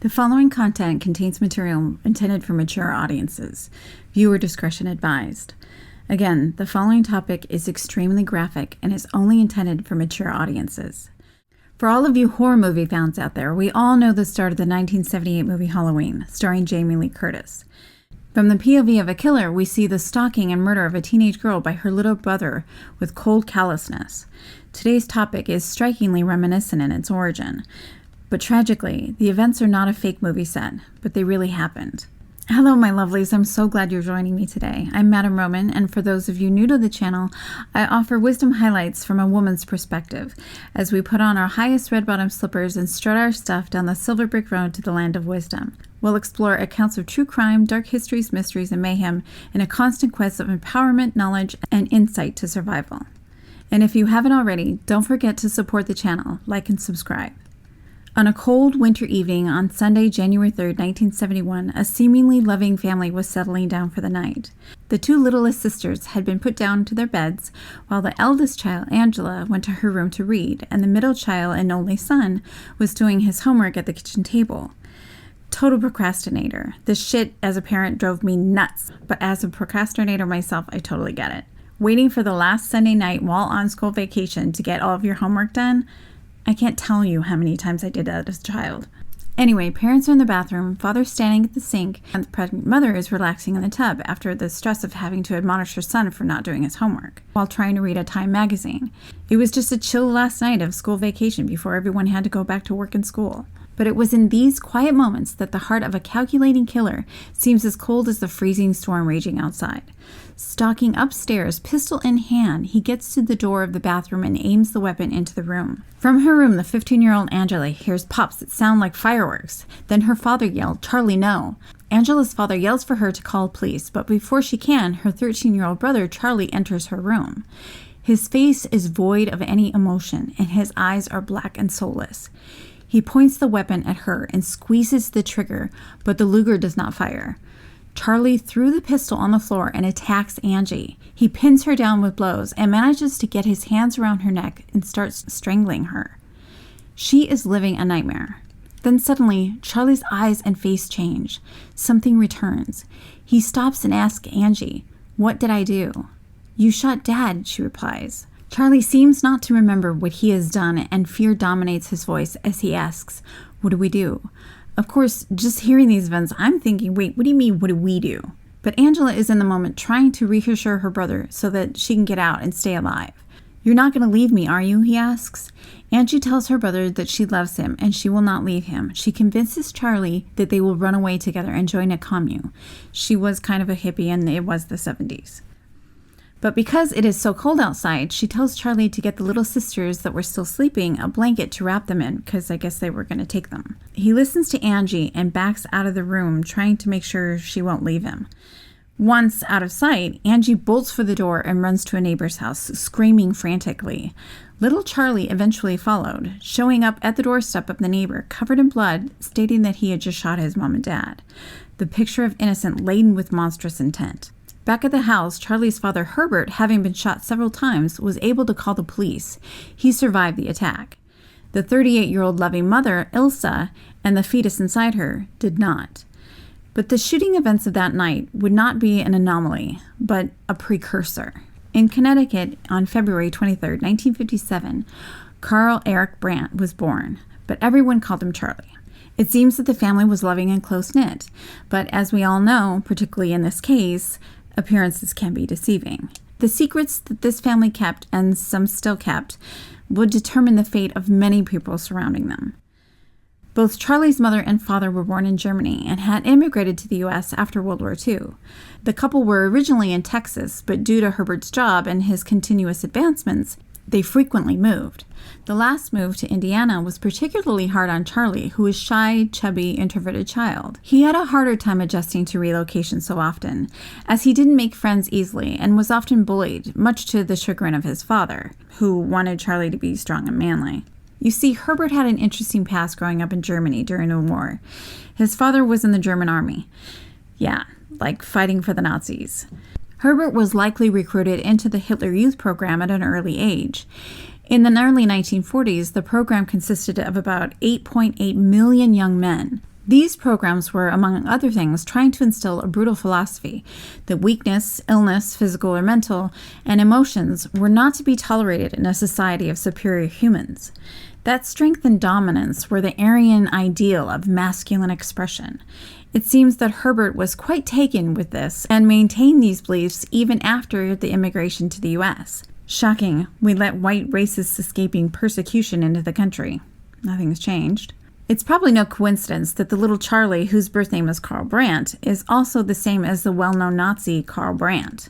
The following content contains material intended for mature audiences. Viewer discretion advised. Again, the following topic is extremely graphic and is only intended for mature audiences. For all of you horror movie fans out there, we all know the start of the 1978 movie Halloween, starring Jamie Lee Curtis. From the POV of a killer, we see the stalking and murder of a teenage girl by her little brother with cold callousness. Today's topic is strikingly reminiscent in its origin. But tragically, the events are not a fake movie set, but they really happened. Hello, my lovelies. I'm so glad you're joining me today. I'm Madam Roman, and for those of you new to the channel, I offer wisdom highlights from a woman's perspective as we put on our highest red-bottom slippers and strut our stuff down the silver brick road to the land of wisdom. We'll explore accounts of true crime, dark histories, mysteries, and mayhem in a constant quest of empowerment, knowledge, and insight to survival. And if you haven't already, don't forget to support the channel, like and subscribe. On a cold winter evening on Sunday, January 3rd, 1971, a seemingly loving family was settling down for the night. The two littlest sisters had been put down to their beds, while the eldest child, Angela, went to her room to read, and the middle child and only son was doing his homework at the kitchen table. Total procrastinator. This shit as a parent drove me nuts, but as a procrastinator myself, I totally get it. Waiting for the last Sunday night while on school vacation to get all of your homework done? I can't tell you how many times I did that as a child. Anyway, parents are in the bathroom, father's standing at the sink, and the pregnant mother is relaxing in the tub after the stress of having to admonish her son for not doing his homework, while trying to read a Time magazine. It was just a chill last night of school vacation before everyone had to go back to work and school. But it was in these quiet moments that the heart of a calculating killer seems as cold as the freezing storm raging outside. Stalking upstairs, pistol in hand, he gets to the door of the bathroom and aims the weapon into the room. From her room, the 15-year-old Angela hears pops that sound like fireworks. Then her father yelled, "Charlie, no!" Angela's father yells for her to call police, but before she can, her 13-year-old brother, Charlie, enters her room. His face is void of any emotion, and his eyes are black and soulless. He points the weapon at her and squeezes the trigger, but the Luger does not fire. Charlie threw the pistol on the floor and attacks Angie. He pins her down with blows and manages to get his hands around her neck and starts strangling her. She is living a nightmare. Then suddenly, Charlie's eyes and face change. Something returns. He stops and asks Angie, "What did I do?" "You shot Dad," she replies. Charlie seems not to remember what he has done, and fear dominates his voice as he asks, "What do we do?" Of course, just hearing these events, I'm thinking, wait, what do you mean, what do we do? But Angela is in the moment trying to reassure her brother so that she can get out and stay alive. "You're not going to leave me, are you?" he asks. Angie tells her brother that she loves him and she will not leave him. She convinces Charlie that they will run away together and join a commune. She was kind of a hippie and it was the 70s. But because it is so cold outside, she tells Charlie to get the little sisters that were still sleeping a blanket to wrap them in, because I guess they were going to take them. He listens to Angie and backs out of the room, trying to make sure she won't leave him. Once out of sight, Angie bolts for the door and runs to a neighbor's house, screaming frantically. Little Charlie eventually followed, showing up at the doorstep of the neighbor, covered in blood, stating that he had just shot his mom and dad. The picture of innocence laden with monstrous intent. Back at the house, Charlie's father, Herbert, having been shot several times, was able to call the police. He survived the attack. The 38-year-old loving mother, Ilsa, and the fetus inside her did not. But the shooting events of that night would not be an anomaly, but a precursor. In Connecticut, on February 23, 1957, Charlie Brandt was born, but everyone called him Charlie. It seems that the family was loving and close-knit, but as we all know, particularly in this case, appearances can be deceiving. The secrets that this family kept, and some still kept, would determine the fate of many people surrounding them. Both Charlie's mother and father were born in Germany and had immigrated to the U.S. after World War II. The couple were originally in Texas, but due to Herbert's job and his continuous advancements, they frequently moved. The last move to Indiana was particularly hard on Charlie, who was a shy, chubby, introverted child. He had a harder time adjusting to relocation so often, as he didn't make friends easily and was often bullied, much to the chagrin of his father, who wanted Charlie to be strong and manly. You see, Herbert had an interesting past growing up in Germany during the war. His father was in the German army. Yeah, like fighting for the Nazis. Herbert was likely recruited into the Hitler Youth Program at an early age. In the early 1940s, the program consisted of about 8.8 million young men. These programs were, among other things, trying to instill a brutal philosophy that weakness, illness, physical or mental, and emotions were not to be tolerated in a society of superior humans. That strength and dominance were the Aryan ideal of masculine expression. It seems that Herbert was quite taken with this and maintained these beliefs even after the immigration to the U.S. Shocking, we let white racists escaping persecution into the country. Nothing's changed. It's probably no coincidence that the little Charlie, whose birth name is Karl Brandt, is also the same as the well-known Nazi Karl Brandt,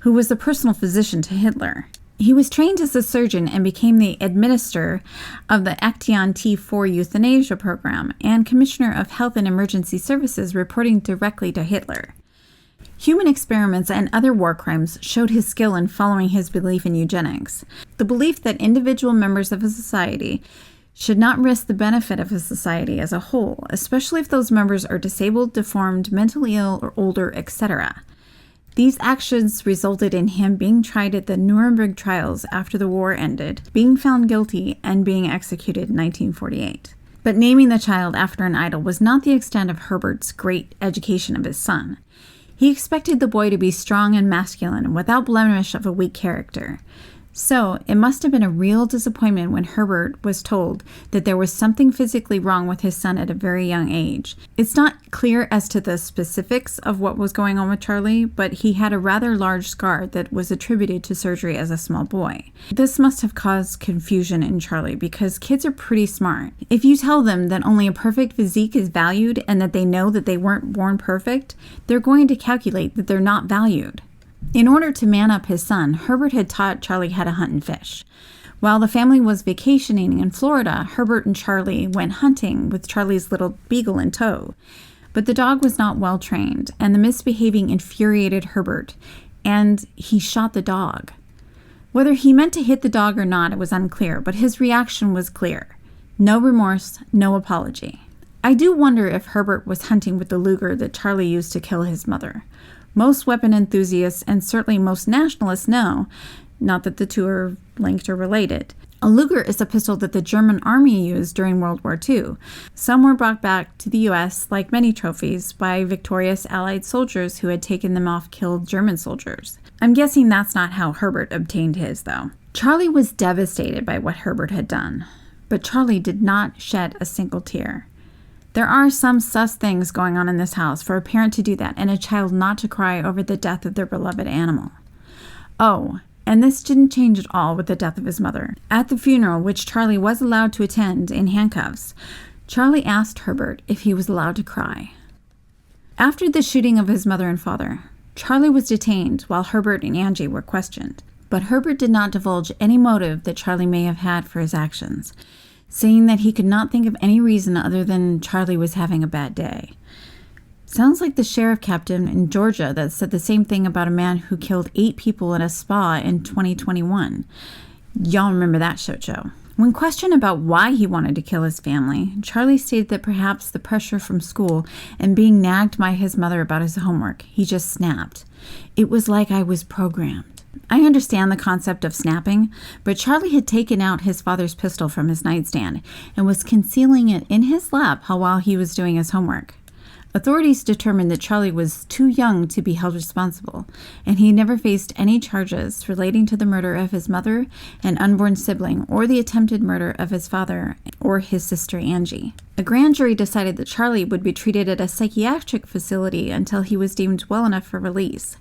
who was the personal physician to Hitler. He was trained as a surgeon and became the administrator of the Action T4 euthanasia program and commissioner of health and emergency services, reporting directly to Hitler. Human experiments and other war crimes showed his skill in following his belief in eugenics. The belief that individual members of a society should not risk the benefit of a society as a whole, especially if those members are disabled, deformed, mentally ill, or older, etc. These actions resulted in him being tried at the Nuremberg trials after the war ended, being found guilty, and being executed in 1948. But naming the child after an idol was not the extent of Herbert's great education of his son. He expected the boy to be strong and masculine and without blemish of a weak character. So, it must have been a real disappointment when Herbert was told that there was something physically wrong with his son at a very young age. It's not clear as to the specifics of what was going on with Charlie, but he had a rather large scar that was attributed to surgery as a small boy. This must have caused confusion in Charlie because kids are pretty smart. If you tell them that only a perfect physique is valued and that they know that they weren't born perfect, they're going to calculate that they're not valued. In order to man up his son, Herbert had taught Charlie how to hunt and fish. While the family was vacationing in Florida, Herbert and Charlie went hunting with Charlie's little beagle in tow. But the dog was not well trained, and the misbehaving infuriated Herbert, and he shot the dog. Whether he meant to hit the dog or not, it was unclear, but his reaction was clear. No remorse, no apology. I do wonder if Herbert was hunting with the Luger that Charlie used to kill his mother. Most weapon enthusiasts, and certainly most nationalists, know, not that the two are linked or related. A Luger is a pistol that the German army used during World War II. Some were brought back to the U.S., like many trophies, by victorious Allied soldiers who had taken them off killed German soldiers. I'm guessing that's not how Herbert obtained his, though. Charlie was devastated by what Herbert had done, but Charlie did not shed a single tear. There are some sus things going on in this house for a parent to do that and a child not to cry over the death of their beloved animal. Oh, and this didn't change at all with the death of his mother. At the funeral, which Charlie was allowed to attend in handcuffs, Charlie asked Herbert if he was allowed to cry. After the shooting of his mother and father, Charlie was detained while Herbert and Angie were questioned, but Herbert did not divulge any motive that Charlie may have had for his actions, saying that he could not think of any reason other than Charlie was having a bad day. Sounds like the sheriff captain in Georgia that said the same thing about a man who killed 8 people at a spa in 2021. Y'all remember that show. When questioned about why he wanted to kill his family, Charlie stated that perhaps the pressure from school and being nagged by his mother about his homework, he just snapped. It was like I was programmed. I understand the concept of snapping, but Charlie had taken out his father's pistol from his nightstand and was concealing it in his lap while he was doing his homework. Authorities determined that Charlie was too young to be held responsible, and he never faced any charges relating to the murder of his mother and unborn sibling or the attempted murder of his father or his sister Angie. A grand jury decided that Charlie would be treated at a psychiatric facility until he was deemed well enough for release.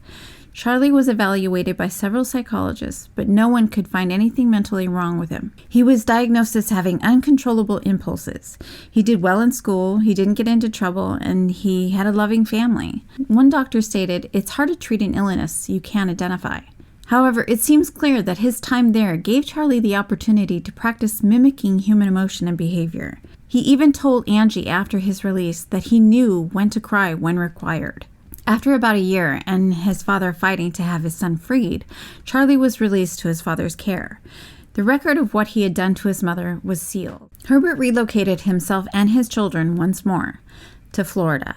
Charlie was evaluated by several psychologists, but no one could find anything mentally wrong with him. He was diagnosed as having uncontrollable impulses. He did well in school, he didn't get into trouble, and he had a loving family. One doctor stated, "It's hard to treat an illness you can't identify." However, it seems clear that his time there gave Charlie the opportunity to practice mimicking human emotion and behavior. He even told Angie after his release that he knew when to cry when required. After about a year and his father fighting to have his son freed, Charlie was released to his father's care. The record of what he had done to his mother was sealed. Herbert relocated himself and his children once more to Florida.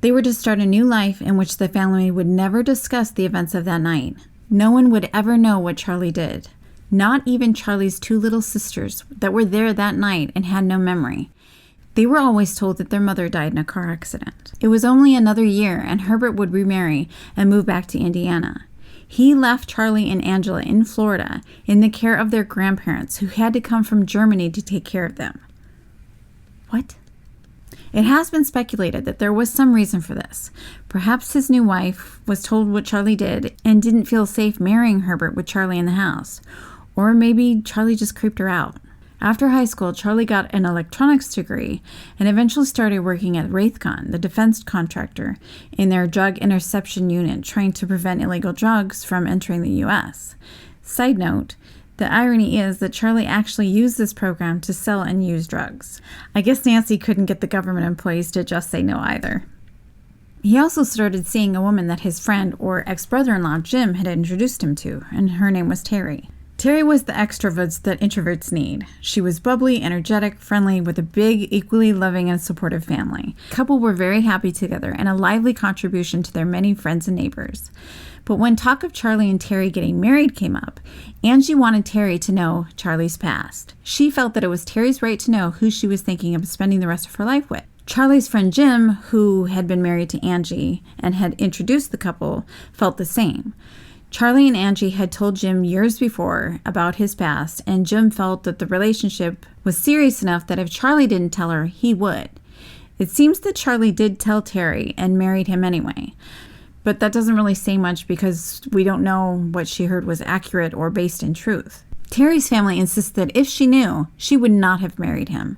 They were to start a new life in which the family would never discuss the events of that night. No one would ever know what Charlie did. Not even Charlie's 2 little sisters that were there that night and had no memory. They were always told that their mother died in a car accident. It was only another year and Herbert would remarry and move back to Indiana. He left Charlie and Angela in Florida in the care of their grandparents who had to come from Germany to take care of them. What? It has been speculated that there was some reason for this. Perhaps his new wife was told what Charlie did and didn't feel safe marrying Herbert with Charlie in the house. Or maybe Charlie just creeped her out. After high school, Charlie got an electronics degree and eventually started working at Raytheon, the defense contractor, in their drug interception unit, trying to prevent illegal drugs from entering the U.S. Side note, the irony is that Charlie actually used this program to sell and use drugs. I guess Nancy couldn't get the government employees to just say no either. He also started seeing a woman that his friend or ex-brother-in-law Jim had introduced him to, and her name was Terry. Terry was the extroverts that introverts need. She was bubbly, energetic, friendly, with a big, equally loving and supportive family. The couple were very happy together and a lively contribution to their many friends and neighbors. But when talk of Charlie and Terry getting married came up, Angie wanted Terry to know Charlie's past. She felt that it was Terry's right to know who she was thinking of spending the rest of her life with. Charlie's friend Jim, who had been married to Angie and had introduced the couple, felt the same. Charlie and Angie had told Jim years before about his past, and Jim felt that the relationship was serious enough that if Charlie didn't tell her, he would. It seems that Charlie did tell Terry and married him anyway, but that doesn't really say much because we don't know what she heard was accurate or based in truth. Terry's family insists that if she knew, she would not have married him.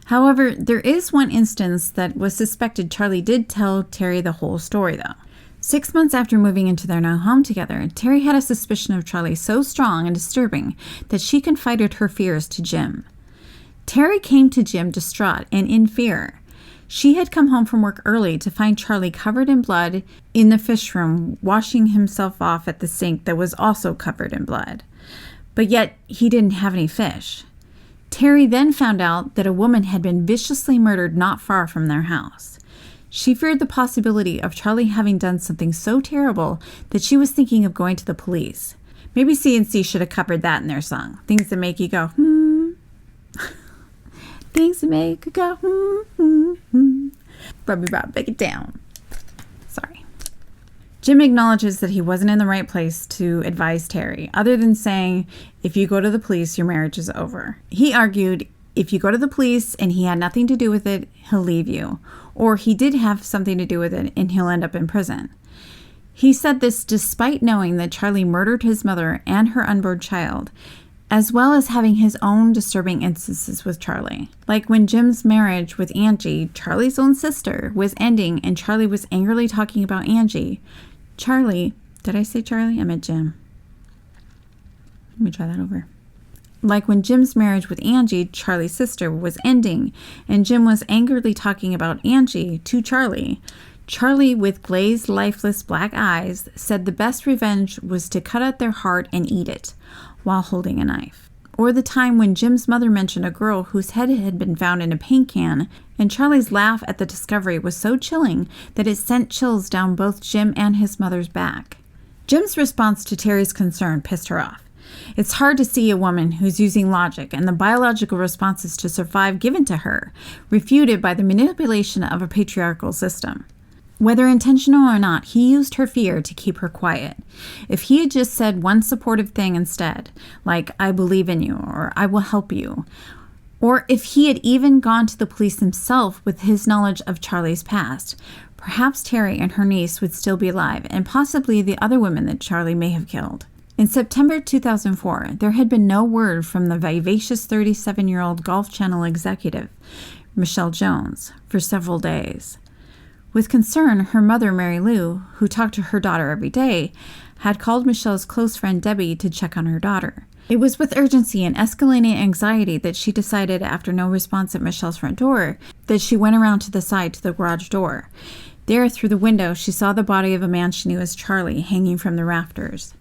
However, there is one instance that was suspected Charlie did tell Terry the whole story, though. 6 months after moving into their new home together, Terry had a suspicion of Charlie so strong and disturbing that she confided her fears to Jim. Terry came to Jim distraught and in fear. She had come home from work early to find Charlie covered in blood in the fish room, washing himself off at the sink that was also covered in blood. But yet, he didn't have any fish. Terry then found out that a woman had been viciously murdered not far from their house. She feared the possibility of Charlie having done something so terrible that she was thinking of going to the police. Maybe C&C should have covered that in their song. Things that make you go, Things that make you go, Rubby Rob, break it down. Sorry. Jim acknowledges that he wasn't in the right place to advise Terry, other than saying, if you go to the police, your marriage is over. He argued, if you go to the police and he had nothing to do with it, he'll leave you. Or he did have something to do with it and he'll end up in prison. He said this despite knowing that Charlie murdered his mother and her unborn child, as well as having his own disturbing instances with Charlie. Like when Jim's marriage with Angie, Charlie's own sister, was ending and Charlie was angrily talking about Angie. Charlie, did I say Charlie? I meant Jim. Let me try that over. Like when Jim's marriage with Angie, Charlie's sister, was ending, and Jim was angrily talking about Angie to Charlie. Charlie, with glazed, lifeless black eyes, said the best revenge was to cut out their heart and eat it, while holding a knife. Or the time when Jim's mother mentioned a girl whose head had been found in a paint can, and Charlie's laugh at the discovery was so chilling that it sent chills down both Jim and his mother's back. Jim's response to Terry's concern pissed her off. It's hard to see a woman who's using logic and the biological responses to survive given to her, refuted by the manipulation of a patriarchal system. Whether intentional or not, he used her fear to keep her quiet. If he had just said one supportive thing instead, like, I believe in you, or I will help you, or if he had even gone to the police himself with his knowledge of Charlie's past, perhaps Terry and her niece would still be alive, and possibly the other women that Charlie may have killed. In September 2004, there had been no word from the vivacious 37-year-old Golf Channel executive, Michelle Jones, for several days. With concern, her mother, Mary Lou, who talked to her daughter every day, had called Michelle's close friend Debbie to check on her daughter. It was with urgency and escalating anxiety that she decided, after no response at Michelle's front door, that she went around to the side to the garage door. There, through the window, she saw the body of a man she knew as Charlie hanging from the rafters.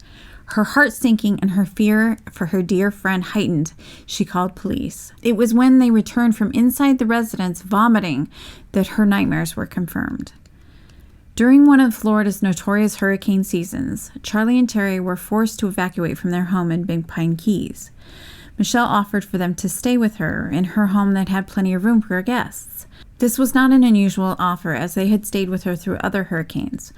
Her heart sinking and her fear for her dear friend heightened, she called police. It was when they returned from inside the residence vomiting that her nightmares were confirmed. During one of Florida's notorious hurricane seasons, Charlie and Terry were forced to evacuate from their home in Big Pine Keys. Michelle offered for them to stay with her in her home that had plenty of room for her guests. This was not an unusual offer, as they had stayed with her through other hurricanes.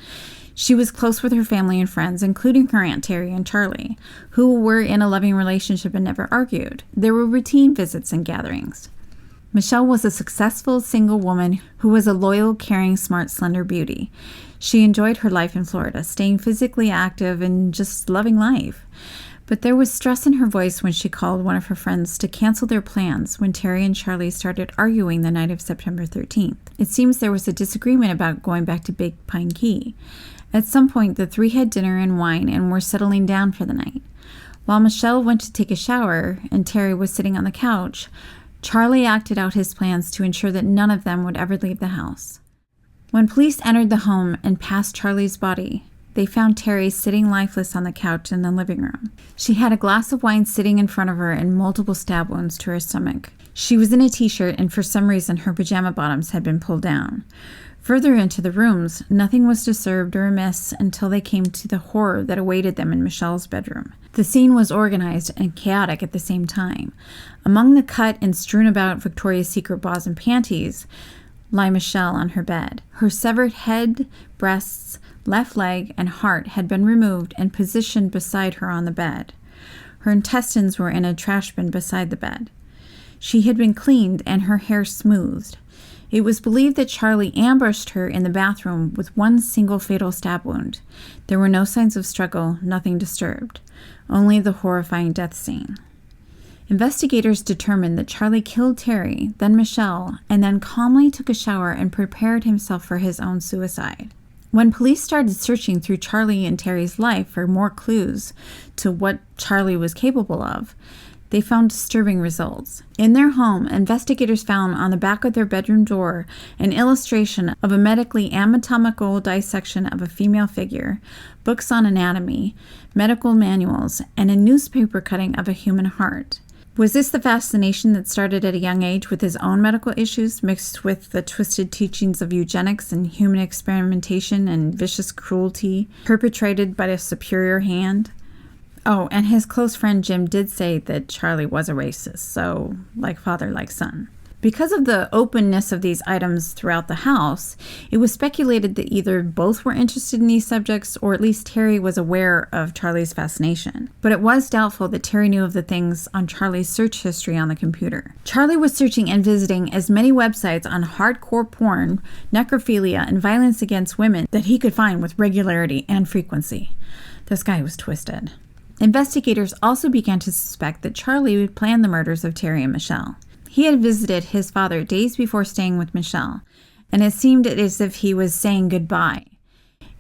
She was close with her family and friends, including her Aunt Terry and Charlie, who were in a loving relationship and never argued. There were routine visits and gatherings. Michelle was a successful single woman who was a loyal, caring, smart, slender beauty. She enjoyed her life in Florida, staying physically active and just loving life. But there was stress in her voice when she called one of her friends to cancel their plans when Terry and Charlie started arguing the night of September 13th. It seems there was a disagreement about going back to Big Pine Key. At some point, the three had dinner and wine and were settling down for the night. While Michelle went to take a shower and Terry was sitting on the couch, Charlie acted out his plans to ensure that none of them would ever leave the house. When police entered the home and passed Charlie's body, they found Terry sitting lifeless on the couch in the living room. She had a glass of wine sitting in front of her and multiple stab wounds to her stomach. She was in a t-shirt, and for some reason her pajama bottoms had been pulled down. Further into the rooms, nothing was disturbed or amiss until they came to the horror that awaited them in Michelle's bedroom. The scene was organized and chaotic at the same time. Among the cut and strewn about Victoria's Secret bras and panties lie Michelle on her bed. Her severed head, breasts, left leg, and heart had been removed and positioned beside her on the bed. Her intestines were in a trash bin beside the bed. She had been cleaned and her hair smoothed. It was believed that Charlie ambushed her in the bathroom with one single fatal stab wound. There were no signs of struggle, nothing disturbed, only the horrifying death scene. Investigators determined that Charlie killed Terry, then Michelle, and then calmly took a shower and prepared himself for his own suicide. When police started searching through Charlie and Terry's life for more clues to what Charlie was capable of, they found disturbing results. In their home, investigators found on the back of their bedroom door an illustration of a medically anatomical dissection of a female figure, books on anatomy, medical manuals, and a newspaper cutting of a human heart. Was this the fascination that started at a young age with his own medical issues, mixed with the twisted teachings of eugenics and human experimentation and vicious cruelty perpetrated by a superior hand? Oh, and his close friend Jim did say that Charlie was a racist, so like father, like son. Because of the openness of these items throughout the house, it was speculated that either both were interested in these subjects, or at least Terry was aware of Charlie's fascination. But it was doubtful that Terry knew of the things on Charlie's search history on the computer. Charlie was searching and visiting as many websites on hardcore porn, necrophilia, and violence against women that he could find with regularity and frequency. This guy was twisted. Investigators also began to suspect that Charlie would plan the murders of Terry and Michelle. He had visited his father days before staying with Michelle, and it seemed as if he was saying goodbye.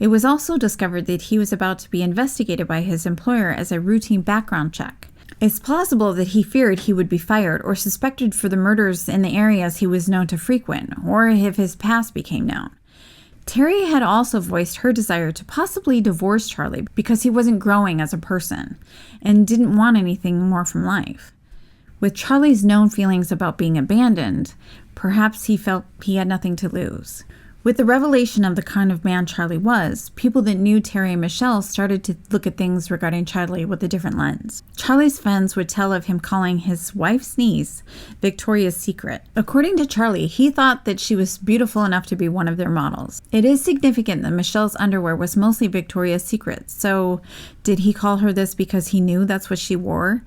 It was also discovered that he was about to be investigated by his employer as a routine background check. It's plausible that he feared he would be fired or suspected for the murders in the areas he was known to frequent, or if his past became known. Terry had also voiced her desire to possibly divorce Charlie because he wasn't growing as a person and didn't want anything more from life. With Charlie's known feelings about being abandoned, perhaps he felt he had nothing to lose. With the revelation of the kind of man Charlie was, people that knew Terry and Michelle started to look at things regarding Charlie with a different lens. Charlie's friends would tell of him calling his wife's niece Victoria's Secret. According to Charlie, he thought that she was beautiful enough to be one of their models. It is significant that Michelle's underwear was mostly Victoria's Secret, so did he call her this because he knew that's what she wore?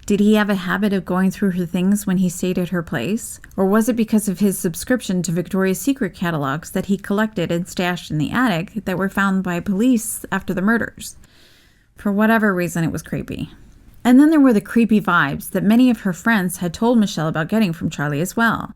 Did he have a habit of going through her things when he stayed at her place? Or was it because of his subscription to Victoria's Secret catalogs that he collected and stashed in the attic that were found by police after the murders? For whatever reason, it was creepy. And then there were the creepy vibes that many of her friends had told Michelle about getting from Charlie as well.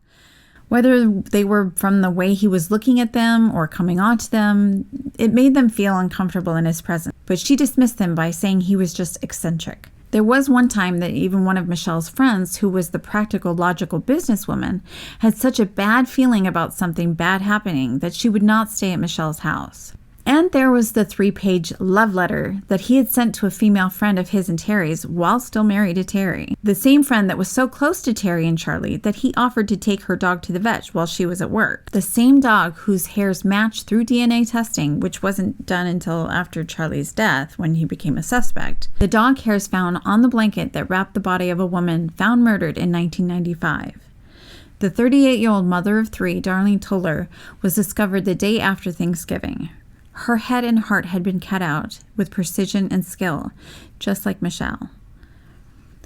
Whether they were from the way he was looking at them or coming on to them, it made them feel uncomfortable in his presence. But she dismissed them by saying he was just eccentric. There was one time that even one of Michelle's friends, who was the practical, logical businesswoman, had such a bad feeling about something bad happening that she would not stay at Michelle's house. And there was the 3-page love letter that he had sent to a female friend of his and Terry's while still married to Terry. The same friend that was so close to Terry and Charlie that he offered to take her dog to the vet while she was at work. The same dog whose hairs matched through DNA testing, which wasn't done until after Charlie's death when he became a suspect. The dog hairs found on the blanket that wrapped the body of a woman found murdered in 1995. The 38-year-old mother of 3, Darlene Toller, was discovered the day after Thanksgiving. Her head and heart had been cut out with precision and skill, just like Michelle.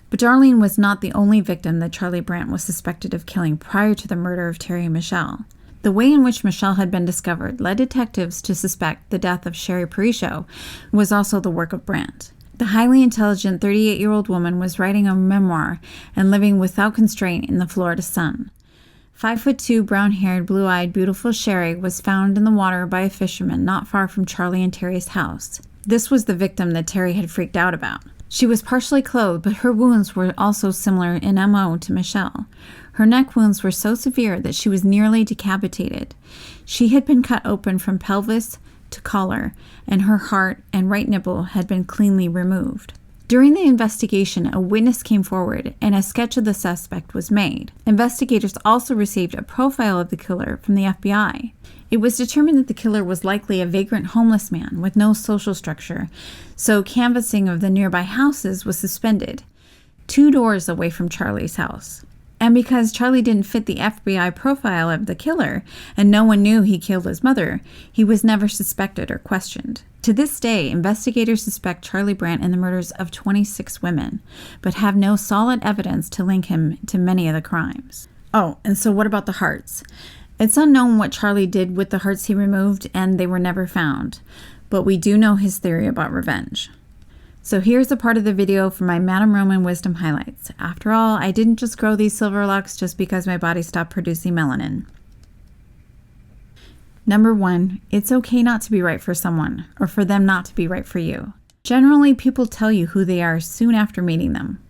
But Darlene was not the only victim that Charlie Brandt was suspected of killing prior to the murder of Terry and Michelle. The way in which Michelle had been discovered led detectives to suspect the death of Sherry Parisho was also the work of Brandt. The highly intelligent 38-year-old woman was writing a memoir and living without constraint in the Florida sun. 5'2", brown-haired, blue-eyed, beautiful Sherry was found in the water by a fisherman not far from Charlie and Terry's house. This was the victim that Terry had freaked out about. She was partially clothed, but her wounds were also similar in MO to Michelle. Her neck wounds were so severe that she was nearly decapitated. She had been cut open from pelvis to collar, and her heart and right nipple had been cleanly removed. During the investigation, a witness came forward and a sketch of the suspect was made. Investigators also received a profile of the killer from the FBI. It was determined that the killer was likely a vagrant homeless man with no social structure, so canvassing of the nearby houses was suspended, 2 doors away from Charlie's house. And because Charlie didn't fit the FBI profile of the killer, and no one knew he killed his mother, he was never suspected or questioned. To this day, investigators suspect Charlie Brandt in the murders of 26 women, but have no solid evidence to link him to many of the crimes. Oh, and so what about the hearts? It's unknown what Charlie did with the hearts he removed, and they were never found, but we do know his theory about revenge. So here's a part of the video for my Madame Roman wisdom highlights. After all, I didn't just grow these silver locks just because my body stopped producing melanin. Number 1, it's okay not to be right for someone, or for them not to be right for you. Generally, people tell you who they are soon after meeting them.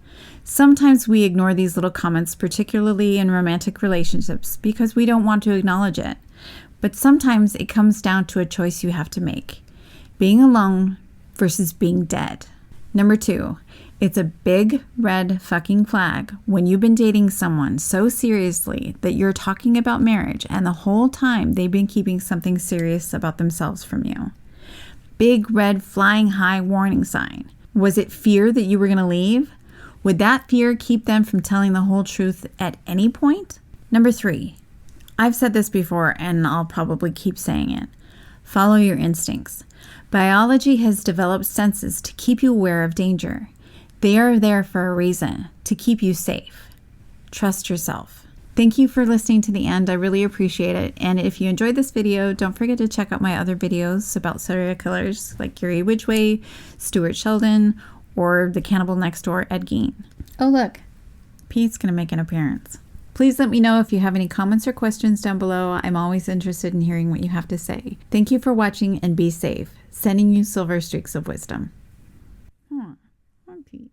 Sometimes we ignore these little comments, particularly in romantic relationships, because we don't want to acknowledge it. But sometimes it comes down to a choice you have to make. Being alone versus being dead. Number 2, it's a big red fucking flag when you've been dating someone so seriously that you're talking about marriage and the whole time they've been keeping something serious about themselves from you. Big red flying high warning sign. Was it fear that you were going to leave? Would that fear keep them from telling the whole truth at any point? Number 3, I've said this before and I'll probably keep saying it. Follow your instincts. Biology has developed senses to keep you aware of danger. They are there for a reason, to keep you safe. Trust yourself. Thank you for listening to the end. I really appreciate it. And if you enjoyed this video, don't forget to check out my other videos about serial killers like Gary Ridgway, Stuart Sheldon, or the cannibal next door, Ed Gein. Oh look, Pete's gonna make an appearance. Please let me know if you have any comments or questions down below. I'm always interested in hearing what you have to say. Thank you for watching and be safe. Sending you silver streaks of wisdom. I'm Pete.